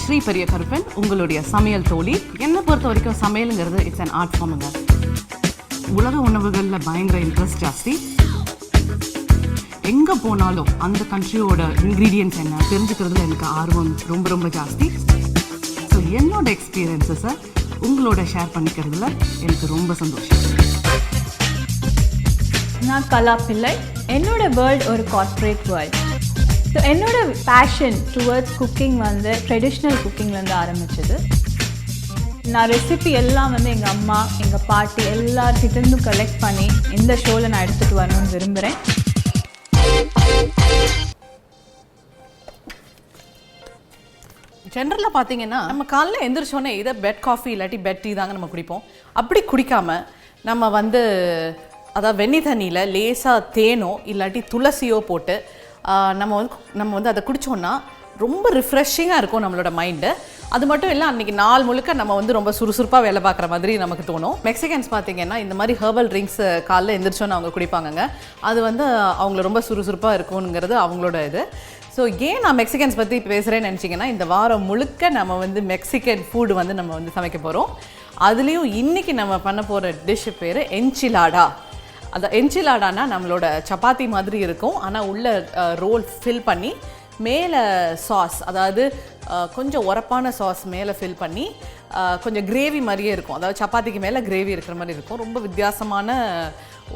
ஸ்ரீ பெரிய கருப்பன், உங்களுடைய சமையல் தோழி. என்னை பொறுத்த வரைக்கும் சமையலுங்கிறது இட்ஸ் அன் ஆர்ட் ஃபார்முங்க. உலக உணவுகளில் பயங்கர இன்ட்ரெஸ்ட் ஜாஸ்தி. எங்கே போனாலும் அந்த கண்ட்ரியோட இன்க்ரீடியன்ட்ஸ் என்ன தெரிஞ்சுக்கிறதுல எனக்கு ஆர்வம் ரொம்ப ரொம்ப ஜாஸ்தி. ஸோ என்னோட எக்ஸ்பீரியன்ஸஸை உங்களோட ஷேர் பண்ணிக்கிறதுல எனக்கு ரொம்ப சந்தோஷம். நான் கலா பிள்ளை. என்னோட வேர்ல்ட் ஒரு கார்ப்பரேட் வேர்ல்ட். ஸோ என்னோட பேஷன் டுவர்ட்ஸ் குக்கிங் வந்து ட்ரெடிஷ்னல் குக்கிங்லேருந்து ஆரம்பிச்சது. நான் ரெசிபி எல்லாம் வந்து எங்கள் அம்மா, எங்கள் பாட்டி எல்லார்கிட்டேருந்தும் கலெக்ட் பண்ணி இந்த ஷோவில் நான் எடுத்துகிட்டு வரணும்னு விரும்புகிறேன். ஜென்ரலாக பார்த்தீங்கன்னா நம்ம காலையில் எந்திரிச்சோன்னே இதை பெட் காஃபி இல்லாட்டி பெட் டீ தாங்க நம்ம குடிப்போம். அப்படி குடிக்காமல் நம்ம வந்து அதாவது வெந்நி தண்ணியில் லேசாக தேனோ இல்லாட்டி துளசியோ போட்டு நம்ம வந்து அதை குடித்தோன்னா ரொம்ப ரிஃப்ரெஷிங்காக இருக்கும் நம்மளோட மைண்டு. அது மட்டும் இல்லை, அன்றைக்கி நாள் முழுக்க நம்ம வந்து ரொம்ப சுறுசுறுப்பாக வேலை பார்க்குற மாதிரி நமக்கு தோணும். மெக்சிகன்ஸ் பார்த்தீங்கன்னா இந்த மாதிரி ஹெர்பல் ட்ரிங்க்ஸ் காலைல எந்திரிச்சோன்னு அவங்க குடிப்பாங்கங்க. அது வந்து அவங்கள ரொம்ப சுறுசுறுப்பாக இருக்குங்கிறது அவங்களோட இது. ஸோ ஏன் நான் மெக்சிகன்ஸ் பற்றி பேசுகிறேன்னு நினச்சிங்கன்னா, இந்த வாரம் முழுக்க நம்ம வந்து மெக்சிகன் ஃபுட் வந்து நம்ம வந்து சமைக்க போகிறோம். அதுலேயும் இன்றைக்கி நம்ம பண்ண போகிற டிஷ்ஷு பேர் என்சிலாடா. அந்த என்சிலாடானா நம்மளோட சப்பாத்தி மாதிரி இருக்கும், ஆனால் உள்ள ரோல் ஃபில் பண்ணி மேலே சாஸ், அதாவது கொஞ்சம் உரப்பான சாஸ் மேலே ஃபில் பண்ணி கொஞ்சம் கிரேவி மாதிரியே இருக்கும். அதாவது சப்பாத்திக்கு மேலே கிரேவி இருக்கிற மாதிரி இருக்கும். ரொம்ப வித்தியாசமான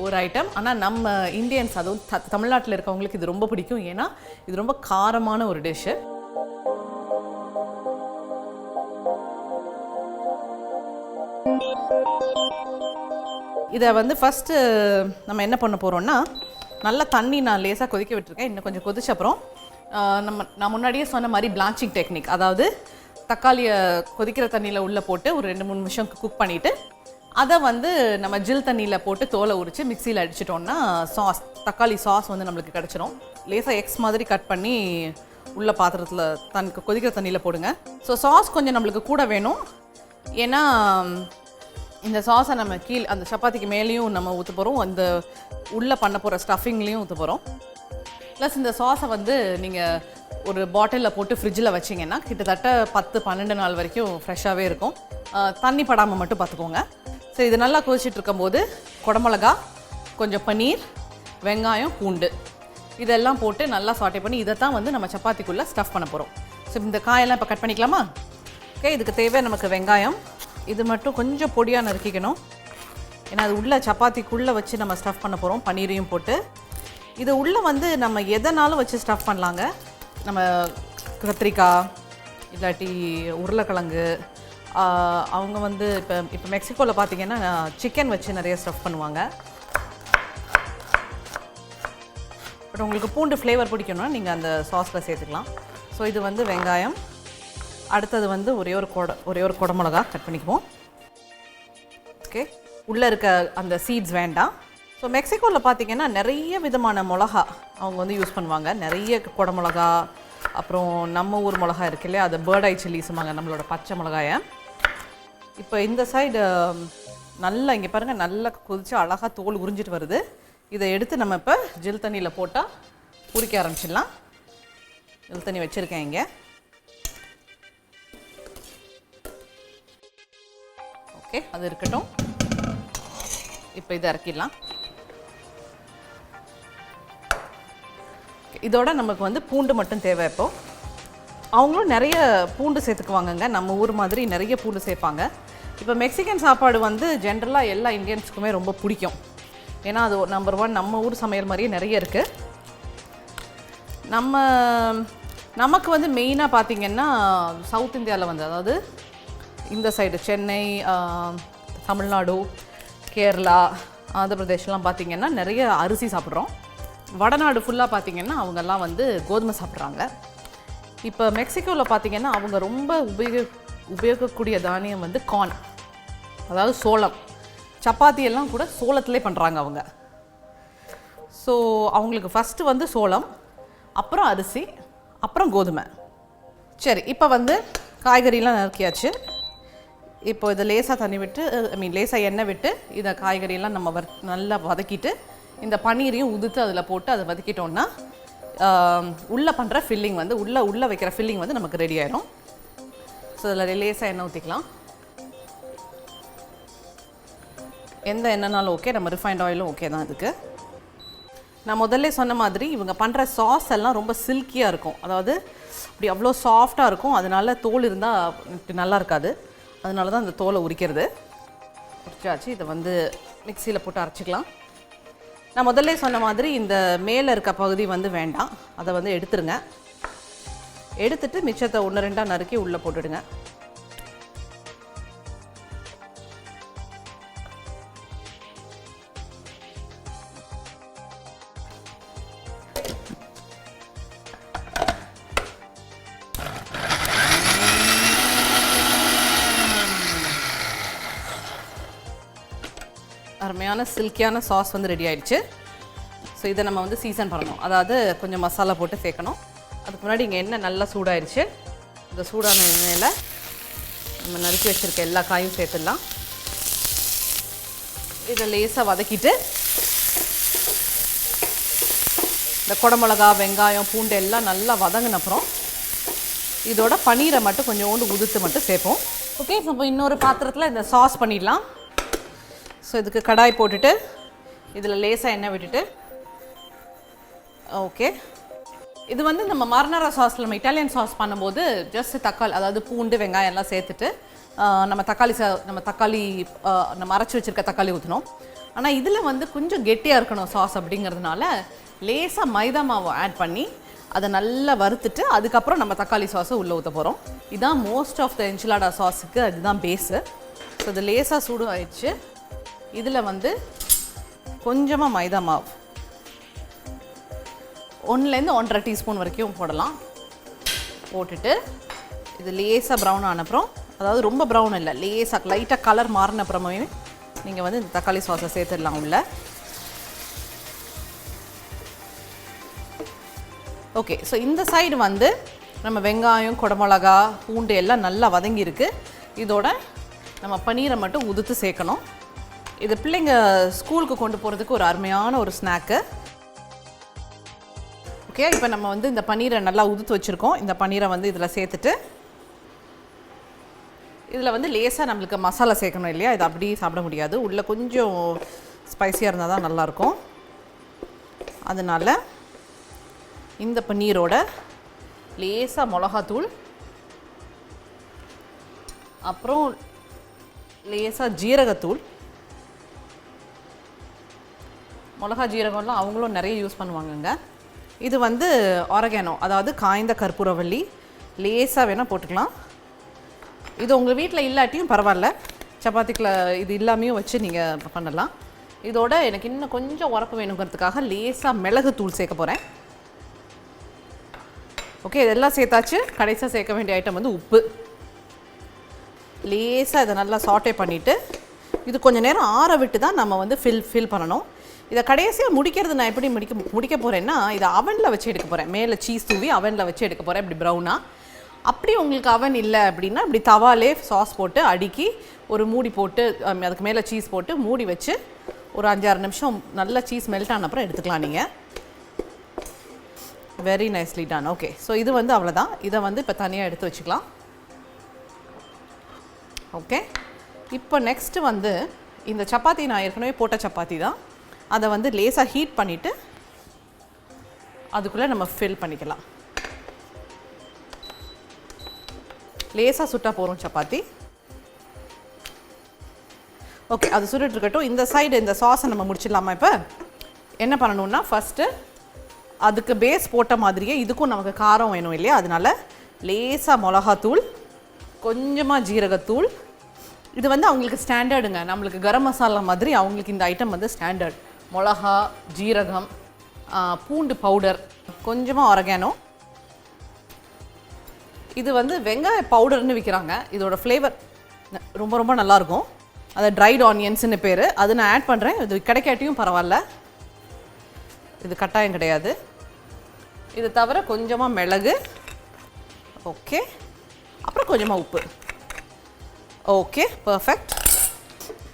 ஒரு ஐட்டம். ஆனால் நம்ம இந்தியன்ஸ், அதுவும் தமிழ்நாட்டில் இருக்கவங்களுக்கு இது ரொம்ப பிடிக்கும். ஏன்னா இது ரொம்ப காரமான ஒரு டிஷ்ஷு. இதை வந்து ஃபஸ்ட்டு நம்ம என்ன பண்ண போகிறோம்னா, நல்லா தண்ணி நான் லேசாக கொதிக்க விட்டுருக்கேன். இன்னும் கொஞ்சம் கொதிச்ச அப்புறம் நான் முன்னாடியே சொன்ன மாதிரி பிளான்ச்சிங் டெக்னிக், அதாவது தக்காளியை கொதிக்கிற தண்ணியில் உள்ளே போட்டு ஒரு 2-3 நிமிஷம் குக் பண்ணிவிட்டு அதை வந்து நம்ம ஜில் தண்ணியில் போட்டு தோலை உரித்து மிக்சியில் அடிச்சிட்டோம்னா தக்காளி சாஸ் வந்து நம்மளுக்கு கிடச்சிரும். லேசாக எக்ஸ் மாதிரி கட் பண்ணி உள்ள பாத்திரத்தில் கொதிக்கிற தண்ணியில் போடுங்க. ஸோ சாஸ் கொஞ்சம் நம்மளுக்கு கூட வேணும். ஏன்னா இந்த சாஸை நம்ம அந்த சப்பாத்திக்கு மேலேயும் நம்ம ஊற்ற போகிறோம், அந்த உள்ளே பண்ண போகிற ஸ்டஃபிங்லேயும் ஊற்ற போகிறோம். ப்ளஸ் இந்த சாஸை வந்து நீங்கள் ஒரு பாட்டிலில் போட்டு ஃப்ரிட்ஜில் வச்சிங்கன்னா கிட்டத்தட்ட 10-12 நாள் வரைக்கும் ஃப்ரெஷ்ஷாகவே இருக்கும். தண்ணி படாமல் மட்டும் பார்த்துக்கோங்க. ஸோ இது நல்லா கொதிச்சிட்டு இருக்கும்போது குடமிளகா, கொஞ்சம் பன்னீர், வெங்காயம், பூண்டு இதெல்லாம் போட்டு நல்லா சாட்டே பண்ணி இதை தான் வந்து நம்ம சப்பாத்திக்குள்ளே ஸ்டஃப் பண்ண போகிறோம். ஸோ இந்த காயெல்லாம் இப்போ கட் பண்ணிக்கலாமா? ஓகே, இதுக்கு தேவை நமக்கு வெங்காயம். இது மட்டும் கொஞ்சம் பொடியாக நறுக்கிக்கணும். ஏன்னா அது உள்ளே சப்பாத்திக்குள்ளே வச்சு நம்ம ஸ்டஃப் பண்ண போகிறோம். பன்னீரையும் போட்டு இது உள்ளே வந்து நம்ம எதனாலும் வச்சு ஸ்டஃப் பண்ணலாங்க. நம்ம கத்திரிக்காய் இல்லாட்டி உருளைக்கிழங்கு, அவங்க வந்து இப்போ மெக்சிகோவில் பார்த்தீங்கன்னா சிக்கன் வச்சு நிறைய ஸ்டஃப் பண்ணுவாங்க. பட் உங்களுக்கு பூண்டு ஃப்ளேவர் பிடிக்கணும்னா நீங்கள் அந்த சாஸில் சேர்த்துக்கலாம். ஸோ இது வந்து வெங்காயம். அடுத்தது வந்து ஒரே ஒரு குடமிளகா கட் பண்ணிக்குவோம். ஓகே, உள்ளே இருக்க அந்த சீட்ஸ் வேண்டாம். ஸோ மெக்சிகோவில் பார்த்தீங்கன்னா நிறைய விதமான மிளகா அவங்க வந்து யூஸ் பண்ணுவாங்க. நிறைய குடமிளகா, அப்புறம் நம்ம ஊர் மிளகா இருக்கு இல்லையா, அது பேர்ட் ஐ சில்லி சொல்லுவாங்க, நம்மளோட பச்சை மிளகாயை. இப்போ இந்த சைடு நல்லா இங்கே பாருங்கள், நல்லா கொதிச்சு அழகாக தோல் உறிஞ்சிட்டு வருது. இதை எடுத்து நம்ம இப்போ ஜில் தண்ணியில் போட்டால் உரிக்க ஆரம்பிச்சிடலாம். ஜில் தண்ணி வச்சுருக்கேன் இங்கே. ஓகே, அது இருக்கட்டும். இப்போ இதை இறக்கிடலாம். இதோட நமக்கு வந்து பூண்டு மட்டும் தேவை. இப்போது அவங்களும் நிறைய பூண்டு சேர்த்துக்குவாங்கங்க, நம்ம ஊர் மாதிரி நிறைய பூண்டு சேர்ப்பாங்க. இப்போ மெக்சிகன் சாப்பாடு வந்து ஜென்ரலாக எல்லா இந்தியன்ஸுக்குமே ரொம்ப பிடிக்கும். ஏன்னா அது நம்பர் 1 நம்ம ஊர் சமையல் மாதிரியே நிறைய இருக்குது. நமக்கு வந்து மெயினாக பார்த்திங்கன்னா சவுத் இந்தியாவில் வந்து, அதாவது இந்த சைடு சென்னை, தமிழ்நாடு, கேரளா, ஆந்திர பிரதேஷ்லாம் பார்த்திங்கன்னா நிறைய அரிசி சாப்பிட்றோம். வடநாடு ஃபுல்லாக பார்த்திங்கன்னா அவங்கெல்லாம் வந்து கோதுமை சாப்பிட்றாங்க. இப்போ மெக்சிகோவில் பார்த்திங்கன்னா அவங்க ரொம்ப உபயோகக்கூடிய தானியம் வந்து கார்ன், அதாவது சோளம். சப்பாத்தியெல்லாம் கூட சோளத்திலே பண்ணுறாங்க அவங்க. ஸோ அவங்களுக்கு ஃபஸ்ட்டு வந்து சோளம், அப்புறம் அரிசி, அப்புறம் கோதுமை. சரி, இப்போ வந்து காய்கறிலாம் நறுக்கியாச்சு. இப்போ இதை லேசாக தண்ணி விட்டு, லேசாக எண்ணெய் விட்டு இதை காய்கறியெல்லாம் நம்ம நல்லா வதக்கிட்டு இந்த பன்னீரையும் உதுத்து அதில் போட்டு அதை வதக்கிட்டோன்னா உள்ளே பண்ணுற ஃபில்லிங் வந்து உள்ளே வைக்கிற ஃபில்லிங் வந்து நமக்கு ரெடி ஆயிடும். ஸோ இதில் லேசாக எண்ணெய் ஊற்றிக்கலாம். எந்த எண்ணெய்னாலும் ஓகே, நம்ம ரிஃபைண்ட் ஆயிலும் ஓகே தான் இதுக்கு. நான் முதல்ல சொன்ன மாதிரி இவங்க பண்ணுற சாஸ் எல்லாம் ரொம்ப சில்கியாக இருக்கும், அதாவது அப்படி அவ்வளோ சாஃப்டாக இருக்கும். அதனால தோல் இருந்தால் நல்லா இருக்காது, அதனால தான் இந்த தோலை உரிக்கிறது. உரிச்சாச்சு, இதை வந்து மிக்சியில் போட்டு அரைச்சிக்கலாம். நான் முதல்ல சொன்ன மாதிரி இந்த மேலே இருக்க பகுதி வந்து வேண்டாம், அதை வந்து எடுத்துருங்க. எடுத்துட்டு மிச்சத்தை 1-2 நறுக்கி உள்ளே போட்டுடுங்க. அருமையான சில்கியான சாஸ் வந்து ரெடி ஆயிடுச்சு. ஸோ இதை நம்ம வந்து சீசன் பண்ணணும், அதாவது கொஞ்சம் மசாலா போட்டு சேர்க்கணும். அதுக்கு முன்னாடி இங்கே எண்ணெய் நல்லா சூடாயிடுச்சு. இந்த சூடான எண்ணெயில் நம்ம நறுக்கி வச்சுருக்க எல்லா காயும் சேர்த்துடலாம். இதை லேசாக வதக்கிட்டு இந்த குடமிளகா, வெங்காயம், பூண்டு எல்லாம் நல்லா வதங்கின அப்புறம் இதோட பன்னீரை மட்டும் கொஞ்சோண்டு உதுத்து மட்டும் சேர்ப்போம். ஓகே, ஸோ இப்போ இன்னொரு பாத்திரத்தில் இந்த சாஸ் பண்ணிடலாம். ஸோ இதுக்கு கடாய் போட்டுட்டு இதில் லேசாக எண்ணெய் விட்டுட்டு, ஓகே, இது வந்து நம்ம மரணரா சாஸில் நம்ம இட்டாலியன் சாஸ் பண்ணும்போது ஜஸ்ட் தக்காளி, அதாவது பூண்டு, வெங்காயம் எல்லாம் சேர்த்துட்டு நம்ம தக்காளி நம்ம அரைச்சி வச்சுருக்க தக்காளி ஊற்றணும். ஆனால் இதில் வந்து கொஞ்சம் கெட்டியாக இருக்கணும் சாஸ் அப்படிங்கிறதுனால லேசாக மைதா மாவு ஆட் பண்ணி அதை நல்லா வறுத்துட்டு அதுக்கப்புறம் நம்ம தக்காளி சாஸை உள்ளே ஊற்ற போகிறோம். இதுதான் மோஸ்ட் ஆஃப் த என்சிலாடா சாஸுக்கு அதுதான் பேஸு. ஸோ இது லேசாக சூடு ஆயிடுச்சு. இதில் வந்து கொஞ்சமாக மைதா மாவு 1லேருந்து 1.5 டீஸ்பூன் வரைக்கும் போடலாம். போட்டுட்டு இது லேசாக ப்ரௌன் ஆனப்புறம், அதாவது ரொம்ப ப்ரௌன் இல்லை, லேசாக லைட்டாக கலர் மாறின அப்புறமே நீங்கள் வந்து இந்த தக்காளி சாஸை சேர்த்துடலாம் உள்ள. ஓகே, ஸோ இந்த சைடு வந்து நம்ம வெங்காயம், குடமிளகா, பூண்டு எல்லாம் நல்லா வதங்கியிருக்கு. இதோட நம்ம பன்னீரை மட்டும் உதுத்து சேர்க்கணும். இது பிள்ளைங்க ஸ்கூலுக்கு கொண்டு போகிறதுக்கு ஒரு அருமையான ஒரு ஸ்நாக்கு. ஓகே, இப்போ நம்ம வந்து இந்த பன்னீரை நல்லா உதுத்து வச்சுருக்கோம். இந்த பன்னீரை வந்து இதில் சேர்த்துட்டு இதில் வந்து லேசாக நம்மளுக்கு மசாலா சேர்க்கணும் இல்லையா, இது அப்படியே சாப்பிட முடியாது, உள்ளே கொஞ்சம் ஸ்பைஸியாக இருந்தால் தான் நல்லாயிருக்கும். அதனால் இந்த பன்னீரோட லேசாக மிளகாத்தூள், அப்புறம் லேசாக ஜீரகத்தூள். மிளகா ஜீரகம்லாம் அவங்களும் நிறைய யூஸ் பண்ணுவாங்கங்க. இது வந்து ஆரகானோ, அதாவது காய்ந்த கற்பூரவள்ளி, லேசாக வேணால் போட்டுக்கலாம். இது உங்கள் வீட்டில் இல்லாட்டியும் பரவாயில்ல, சப்பாத்திக்குள்ள இது இல்லாமையும் வச்சு நீங்கள் பண்ணலாம். இதோட எனக்கு இன்னும் கொஞ்சம் உரப்பு வேணுங்கிறதுக்காக லேசாக மிளகுத்தூள் சேர்க்க போகிறேன். ஓகே, இதெல்லாம் சேர்த்தாச்சு. கடைசியாக சேர்க்க வேண்டிய ஐட்டம் வந்து உப்பு. லேசாக இதை நல்லா சாட்டே பண்ணிவிட்டு இது கொஞ்சம் நேரம் ஆற விட்டு தான் நம்ம வந்து ஃபில் பண்ணணும். இதை கடைசியாக முடிக்கிறது நான் எப்படி முடிக்க போகிறேன்னா, இதை அவனில் வச்சு எடுக்க போகிறேன். மேலே சீஸ் தூவி அவனில் வச்சு எடுக்க போகிறேன், இப்படி ப்ரௌனாக. அப்படி உங்களுக்கு அவன் இல்லை அப்படின்னா இப்படி தவாலே சாஸ் போட்டு அடுக்கி ஒரு மூடி போட்டு அதுக்கு மேலே சீஸ் போட்டு மூடி வச்சு ஒரு 5-6 நிமிஷம் நல்லா சீஸ் மெல்ட் ஆன அப்புறம் எடுத்துக்கலாம் நீங்கள். Very nicely ton. Okay, so இது வந்து அவ்வளோதான். இதை வந்து இப்போ தனியாக எடுத்து வச்சுக்கலாம். ஓகே, இப்போ நெக்ஸ்ட்டு வந்து இந்த சப்பாத்தி நான் ஏற்கனவே போட்ட சப்பாத்தி தான், அதை வந்து லேசாக ஹீட் பண்ணிவிட்டு அதுக்குள்ளே நம்ம ஃபில் பண்ணிக்கலாம். லேசாக சுட்டால் போகிறோம் சப்பாத்தி. ஓகே, அது சுட்டுட்ருக்கட்டும். இந்த சைடு இந்த சாஸை நம்ம முடிச்சிடலாமா? இப்போ என்ன பண்ணணுன்னா, ஃபஸ்ட்டு அதுக்கு பேஸ் போட்ட மாதிரியே இதுக்கும் நமக்கு காரம் வேணும் இல்லையா, அதனால லேசாக மிளகாத்தூள், கொஞ்சமாக ஜீரகத்தூள். இது வந்து அவங்களுக்கு ஸ்டாண்டர்டுங்க, நம்மளுக்கு கரம் மசாலா மாதிரி அவங்களுக்கு இந்த ஐட்டம் வந்து ஸ்டாண்டர்ட். மிளகா, ஜீரகம், பூண்டு பவுடர், கொஞ்சமாக ஆரகானோ. இது வந்து வெங்காய பவுடர்னு விற்கிறாங்க. இதோட ஃப்ளேவர் ரொம்ப ரொம்ப நல்லாயிருக்கும். அது ட்ரைட் ஆனியன்ஸ்னு பேர். அது நான் ஆட் பண்ணுறேன். இது கிடைக்காட்டியும் பரவாயில்ல, இது கட்டாயம் கிடையாது. இது தவிர கொஞ்சமாக மிளகு, ஓகே, அப்புறம் கொஞ்சமாக உப்பு. Okay, perfect.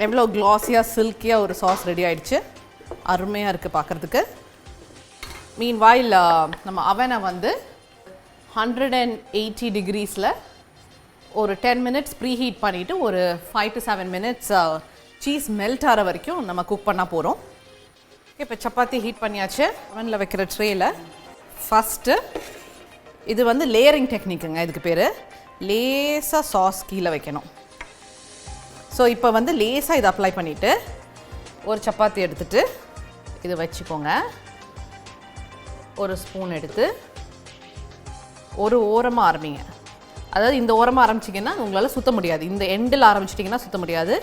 எவ்வளோ க்ளாஸியாக சில்கியாக ஒரு சாஸ் ரெடி ஆகிடுச்சு. அருமையாக இருக்குது பார்க்குறதுக்கு. மீன் வாயில் நம்ம அவனை வந்து 180 டிகிரீஸில் ஒரு 10 மினிட்ஸ் ப்ரீ ஹீட் பண்ணிவிட்டு ஒரு 5 to 7 மினிட்ஸ் சீஸ் மெல்ட் ஆகிற வரைக்கும் நம்ம குக் பண்ண போகிறோம். இப்போ சப்பாத்தி ஹீட் பண்ணியாச்சு. அவனில் வைக்கிற ட்ரேயில் ஃபஸ்ட்டு இது வந்து லேயரிங் டெக்னிக்குங்க. இதுக்கு பேர் லேசாக சாஸ் கீழே வைக்கணும். ஸோ இப்போ வந்து லேசாக இதை அப்ளை பண்ணிவிட்டு ஒரு சப்பாத்தி எடுத்துகிட்டு இது வச்சுக்கோங்க. ஒரு ஸ்பூன் எடுத்து ஒரு ஓரமாக ஆரம்பிங்க. அதாவது இந்த ஓரமாக ஆரம்பிச்சிங்கன்னா உங்களால் சுற்ற முடியாது. இந்த எண்டில் ஆரம்பிச்சிட்டிங்கன்னா சுற்ற முடியாது.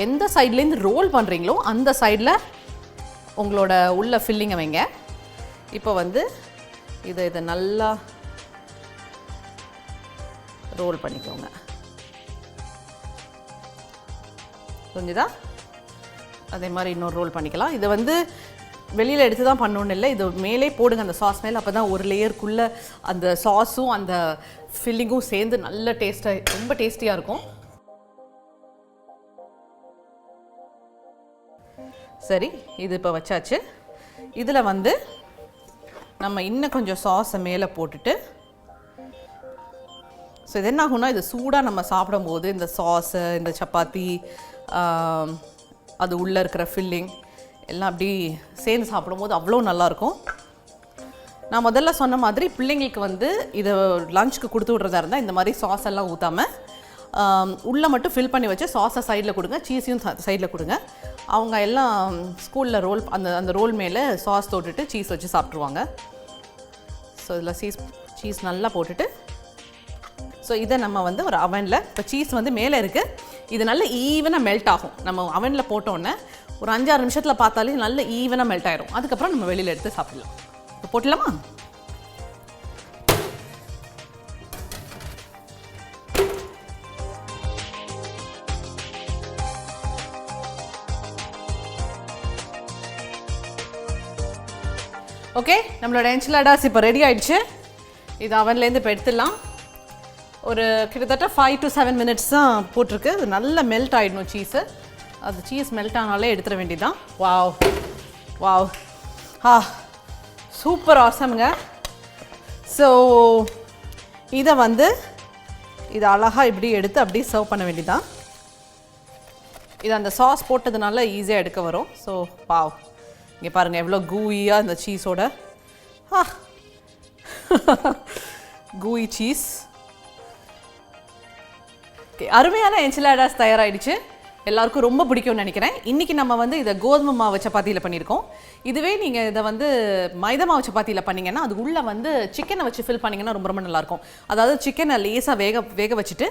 எந்த சைட்லேருந்து ரோல் பண்ணுறீங்களோ அந்த சைடில் உங்களோட உள்ள ஃபில்லிங்கை வைங்க. இப்போ வந்து இதை நல்லா ரோல் பண்ணிக்கோங்க. புரிஞ்சுதா? அதே மாதிரி இன்னொரு ரோல் பண்ணிக்கலாம். இதை வந்து வெளியில் எடுத்து தான் பண்ணணுன்னு இல்லை, இது மேலே போடுங்க அந்த சாஸ் மேலே. அப்போ தான் ஒரு லேயருக்குள்ளே அந்த சாஸும் அந்த ஃபில்லிங்கும் சேர்ந்து நல்ல டேஸ்ட்டாக ரொம்ப டேஸ்டியாக இருக்கும். சரி, இது இப்போ வச்சாச்சு. இதில் வந்து நம்ம இன்னும் கொஞ்சம் சாஸை மேலே போட்டுட்டு, ஸோ இது என்ன ஆகும்னா இது சூடாக நம்ம சாப்பிடும்போது இந்த சாஸு இந்த சப்பாத்தி அது உள்ளே இருக்கிற ஃபில்லிங் எல்லாம் அப்படி சேர்ந்து சாப்பிடும்போது அவ்வளோ நல்லாயிருக்கும். நான் முதல்ல சொன்ன மாதிரி பிள்ளைங்களுக்கு வந்து இதை லஞ்சுக்கு கொடுத்து விட்றதா இருந்தால் இந்த மாதிரி சாஸ் எல்லாம் ஊற்றாமல் உள்ளே மட்டும் ஃபில் பண்ணி வச்சு சாஸை சைடில் கொடுங்க, சீஸையும் சைடில் கொடுங்க. அவங்க எல்லாம் ஸ்கூலில் ரோல் அந்த ரோல் மேலே சாஸ் தொட்டுட்டு சீஸ் வச்சு சாப்பிட்ருவாங்க. ஸோ இதில் சீஸ் நல்லா போட்டுட்டு, ஸோ இதை நம்ம வந்து ஒரு அவனில், இப்போ சீஸ் வந்து மேலே இருக்குது, இது நல்ல ஈவனாக மெல்ட் ஆகும். நம்ம அவனில் போட்டோன்னே ஒரு 5-6 நிமிஷத்தில் பார்த்தாலே நல்ல ஈவனாக மெல்ட் ஆயிரும். அதுக்கப்புறம் நம்ம வெளியில் எடுத்து சாப்பிடலாம். இப்போ போட்டலாமா? ஓகே, நம்மளோட என்சிலாடாஸ் இப்போ ரெடி ஆயிடுச்சு. இது அவன்லேருந்து இப்போ எடுத்துடலாம். ஒரு கிட்டத்தட்ட 5 to 7 மினிட்ஸ் தான் போட்டிருக்கு. அது நல்லா மெல்ட் ஆகிடணும் சீஸு. அது சீஸ் மெல்ட் ஆனாலே எடுத்துட வேண்டியதுதான். வாவ் வாவ், சூப்பர் ஆசம்ங்க. ஸோ இதை வந்து இதை அழகாக இப்படி எடுத்து அப்படியே சர்வ் பண்ண வேண்டியதுதான். இது அந்த சாஸ் போட்டதுனால ஈஸியாக எடுக்க வரும். ஸோ வாவ், இங்கே பாருங்கள் எவ்வளோ கூயியாக இந்த சீஸோட கூயி சீஸ். ஓகே, அருமையான என்சிலாடாஸ் தயாராகிடுச்சு. எல்லாருக்கும் ரொம்ப பிடிக்கும்னு நினைக்கிறேன். இன்றைக்கி நம்ம வந்து இதை கோதுமை மாவு சப்பாத்தியில் பண்ணியிருக்கோம். இதுவே நீங்கள் இதை வந்து மைதா மாவு சப்பாத்தியில் பண்ணிங்கன்னா அது உள்ளே வந்து சிக்கனை வச்சு ஃபில் பண்ணிங்கன்னா ரொம்ப ரொம்ப நல்லாயிருக்கும். அதாவது சிக்கனை லேசாக வேக வச்சுட்டு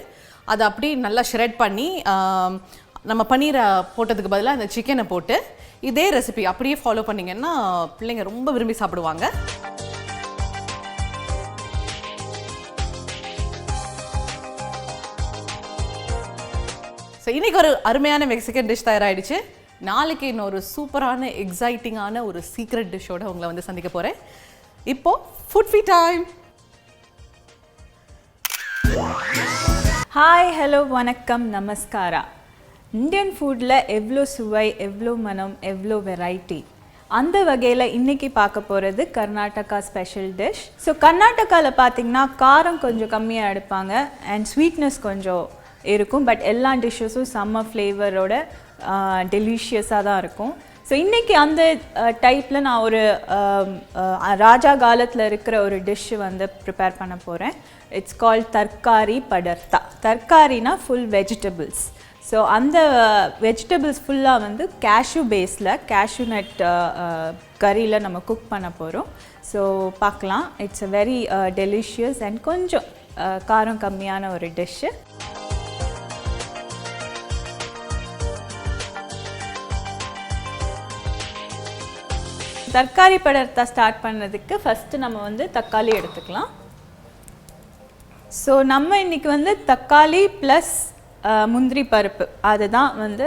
அதை அப்படி நல்லா ஷ்ரெட் பண்ணி நம்ம பன்னீரை போட்டதுக்கு பதிலாக இந்த சிக்கனை போட்டு இதே ரெசிபி அப்படியே ஃபாலோ பண்ணிங்கன்னா பிள்ளைங்க ரொம்ப விரும்பி சாப்பிடுவாங்க. ஸோ இன்றைக்கி ஒரு அருமையான மெக்சிகன் டிஷ் தயாராகிடுச்சு. நாளைக்கு இன்னொரு சூப்பரான எக்ஸைட்டிங்கான ஒரு சீக்ரெட் டிஷ்ஷோடு உங்களை வந்து சந்திக்க போகிறேன். இப்போது food feed time. Hi, hello, வணக்கம், நமஸ்காரா. இந்தியன் ஃபுட்டில் எவ்வளோ சுவை, எவ்வளோ மனம், எவ்வளோ வெரைட்டி. அந்த வகையில் இன்றைக்கி பார்க்க போகிறது கர்நாடகா ஸ்பெஷல் டிஷ். ஸோ கர்நாடகாவில் பார்த்திங்கன்னா காரம் கொஞ்சம் கம்மியாக எடுப்பாங்க அண்ட் ஸ்வீட்னஸ் கொஞ்சம் இருக்கும். பட் எல்லா டிஷ்ஷஸும் செம்ம ஃப்ளேவரோட டெலிஷியஸாக தான் இருக்கும். ஸோ இன்றைக்கி அந்த டைப்பில் நான் ஒரு ராஜா காலத்தில் இருக்கிற ஒரு டிஷ்ஷு வந்து ப்ரிப்பேர் பண்ண போகிறேன். It's called tarkari bharta. தர்காரினா ஃபுல் வெஜிடபிள்ஸ். ஸோ அந்த வெஜிடபிள்ஸ் ஃபுல்லாக வந்து கேஷ்யூ பேஸில் கேஷ்யூ நட் கறியில் நம்ம குக் பண்ண போகிறோம். ஸோ பார்க்கலாம். It's a very delicious and கொஞ்சம் காரம் கம்மியான ஒரு டிஷ்ஷு. தர்காரி படர்த்தா ஸ்டார்ட் பண்ணுறதுக்கு ஃபஸ்ட்டு நம்ம வந்து தக்காளி எடுத்துக்கலாம். ஸோ நம்ம இன்றைக்கி வந்து தக்காளி ப்ளஸ் முந்திரி பருப்பு அதுதான் வந்து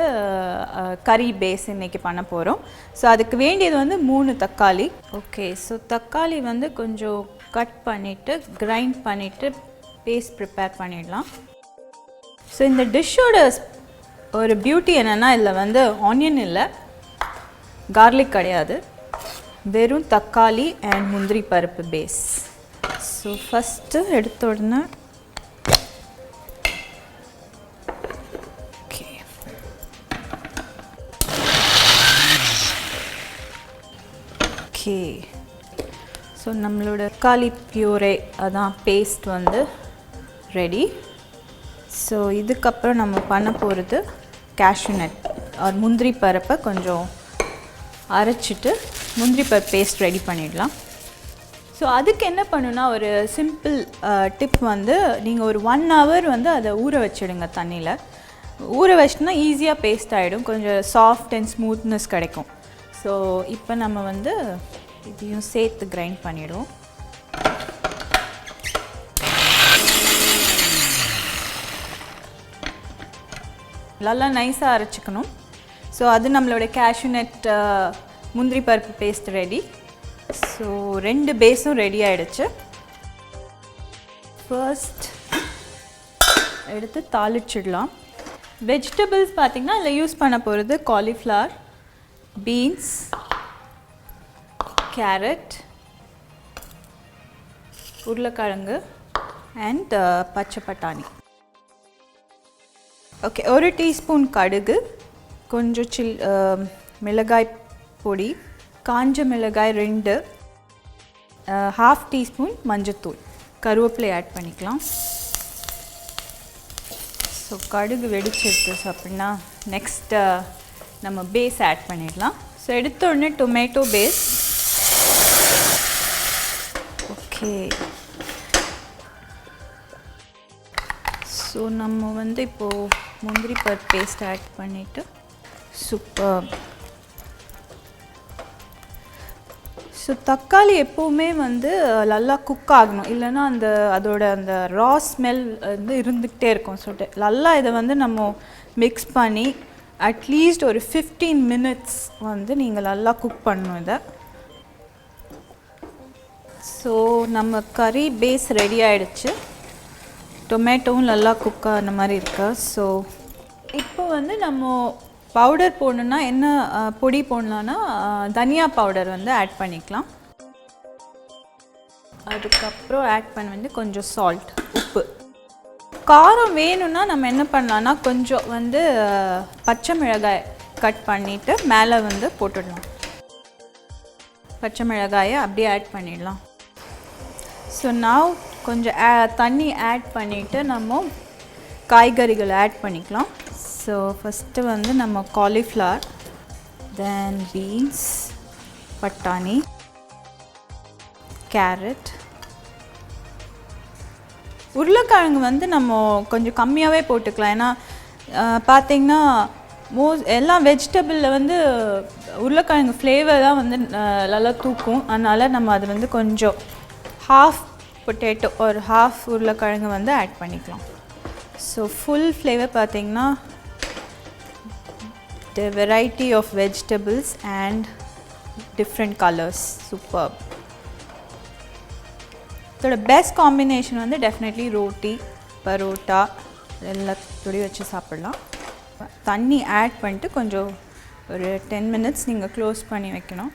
கறி பேஸ் இன்றைக்கி பண்ண போகிறோம். ஸோ அதுக்கு வேண்டியது வந்து 3 தக்காளி. ஓகே, ஸோ தக்காளி வந்து கொஞ்சம் கட் பண்ணிவிட்டு கிரைண்ட் பண்ணிவிட்டு பேஸ்ட் ப்ரிப்பேர் பண்ணிடலாம். ஸோ இந்த டிஷ்ஷோட ஒரு பியூட்டி என்னென்னா இதில் வந்து ஆனியன் இல்லை, கார்லிக் கிடையாது, வெறும் தக்காளி அண்ட் முந்திரி பருப்பு பேஸ். ஸோ ஃபஸ்ட்டு எடுத்த உடனே ஓகே, ஸோ நம்மளோட தக்காளி பியூரே அதான் பேஸ்ட் வந்து ரெடி. ஸோ இதுக்கப்புறம் நம்ம பண்ண போகிறது கேஷ்யூ நட் ஆர் முந்திரி பருப்பை கொஞ்சம் அரைச்சிட்டு முந்திரி பருப்பு பேஸ்ட் ரெடி பண்ணிடலாம். ஸோ அதுக்கு என்ன பண்ணுன்னா, ஒரு சிம்பிள் டிப் வந்து நீங்கள் ஒரு 1 hour வந்து அதை ஊற வச்சிடுங்க தண்ணியில். ஊற வச்சிட்டோன்னா ஈஸியாக பேஸ்ட் ஆகிடும், கொஞ்சம் சாஃப்ட் அண்ட் ஸ்மூத்னஸ் கிடைக்கும். ஸோ இப்போ நம்ம வந்து இதையும் சேர்த்து கிரைண்ட் பண்ணிவிடுவோம். நல்லா நைஸாக அரைச்சிக்கணும். ஸோ அது நம்மளோட கேஷ்யூ நட் முந்திரி பருப்பு பேஸ்ட் ரெடி. ஸோ 2 பேஸும் ரெடி ஆகிடுச்சு. ஃபர்ஸ்ட் எடுத்து தாளிச்சிடலாம். வெஜிடபிள்ஸ் பார்த்திங்கன்னா அதில் யூஸ் பண்ண போகிறது காலிஃப்ளவர், பீன்ஸ், கேரட், உருளைக்கிழங்கு அண்ட் பச்சை பட்டாணி. ஓகே, 1 டீஸ்பூன் கடுகு, கொஞ்சம் மிளகாய் பொடி, காஞ்ச மிளகாய் 2, 1/2 டீஸ்பூன் மஞ்சத்தூள், கருவேப்பிலை ஆட் பண்ணிக்கலாம். ஸோ கடுகு வெடிச்சிருக்கு. ஸோ அப்படின்னா நெக்ஸ்ட்டு நம்ம பேஸ் ஆட் பண்ணிடலாம். ஸோ எடுத்த உடனே டொமேட்டோ பேஸ். ஓகே, ஸோ நம்ம வந்து இப்போது முந்திரி பருப்பு பேஸ்ட் ஆட் பண்ணிவிட்டு சூப்பர். ஸோ தக்காளி எப்போவுமே வந்து நல்லா குக் ஆகணும், இல்லைன்னா அதோட அந்த ரா ஸ்மெல் வந்து இருந்துக்கிட்டே இருக்கும். ஸோ நல்லா இதை வந்து நம்ம மிக்ஸ் பண்ணி அட்லீஸ்ட் ஒரு 15 minutes வந்து நீங்கள் நல்லா குக் பண்ணணும் இதை. ஸோ நம்ம கறி பேஸ் ரெடி ஆகிடுச்சு. டொமேட்டோவும் நல்லா குக் ஆன மாதிரி இருக்கு. ஸோ இப்போ வந்து நம்ம பவுடர் போடணுன்னா என்ன பொடி போடலான்னா தனியா பவுடர் வந்து ஆட் பண்ணிக்கலாம். அதுக்கப்புறம் ஆட் பண்ண வந்து கொஞ்சம் சால்ட், உப்பு. காரம் வேணும்னா நம்ம என்ன பண்ணலான்னா கொஞ்சம் வந்து பச்சை மிளகாய் கட் பண்ணிவிட்டு மேலே வந்து போட்டுடலாம். பச்சை மிளகாயை அப்படியே ஆட் பண்ணிடலாம். ஸோ நான் கொஞ்சம் தண்ணி ஆட் பண்ணிவிட்டு நம்ம காய்கறிகளை ஆட் பண்ணிக்கலாம். ஸோ ஃபஸ்ட்டு வந்து நம்ம காலிஃப்ளவர், தென் பீன்ஸ், பட்டாணி, கேரட், உருளைக்கிழங்கு வந்து நம்ம கொஞ்சம் கம்மியாகவே போட்டுக்கலாம். ஏன்னா பார்த்திங்கன்னா எல்லாம் வெஜிடபிளில் வந்து உருளைக்கிழங்கு ஃப்ளேவர் தான் வந்து நல்லா தூக்கும். அதனால் நம்ம அது வந்து கொஞ்சம் 1/2 பொட்டேட்டோ ஒரு 1/2 உருளைக்கிழங்கு வந்து ஆட் பண்ணிக்கலாம். ஸோ ஃபுல் ஃப்ளேவர் பார்த்திங்கன்னா the variety of vegetables and different colors, superb. இதோட பெஸ்ட் காம்பினேஷன் வந்து டெஃபினெட்லி ரோட்டி, பரோட்டா எல்லாத்தோடையும் வச்சு சாப்பிட்லாம். தண்ணி ஆட் பண்ணிட்டு கொஞ்சம் ஒரு 10 minutes நீங்கள் க்ளோஸ் பண்ணி வைக்கணும்.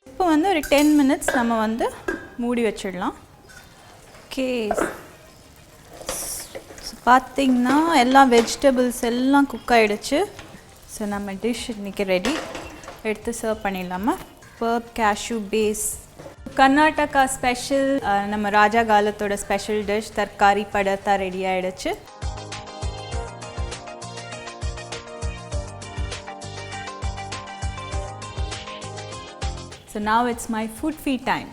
இப்போ வந்து ஒரு 10 minutes நம்ம வந்து மூடி வச்சிடலாம். ஓகே, பார்த்திங்கன்னா எல்லா வெஜிடபிள்ஸ் எல்லாம் குக் ஆகிடுச்சு. ஸோ நம்ம டிஷ் இன்றைக்கி ரெடி, எடுத்து சர்வ் பண்ணிடலாமா? பர்ப் கேஷ்யூ பேஸ் கர்நாடகா ஸ்பெஷல், நம்ம ராஜா காலத்தோட ஸ்பெஷல் டிஷ் தர்காரி படத்தா ரெடி ஆகிடுச்சு. So now it's my food feed time.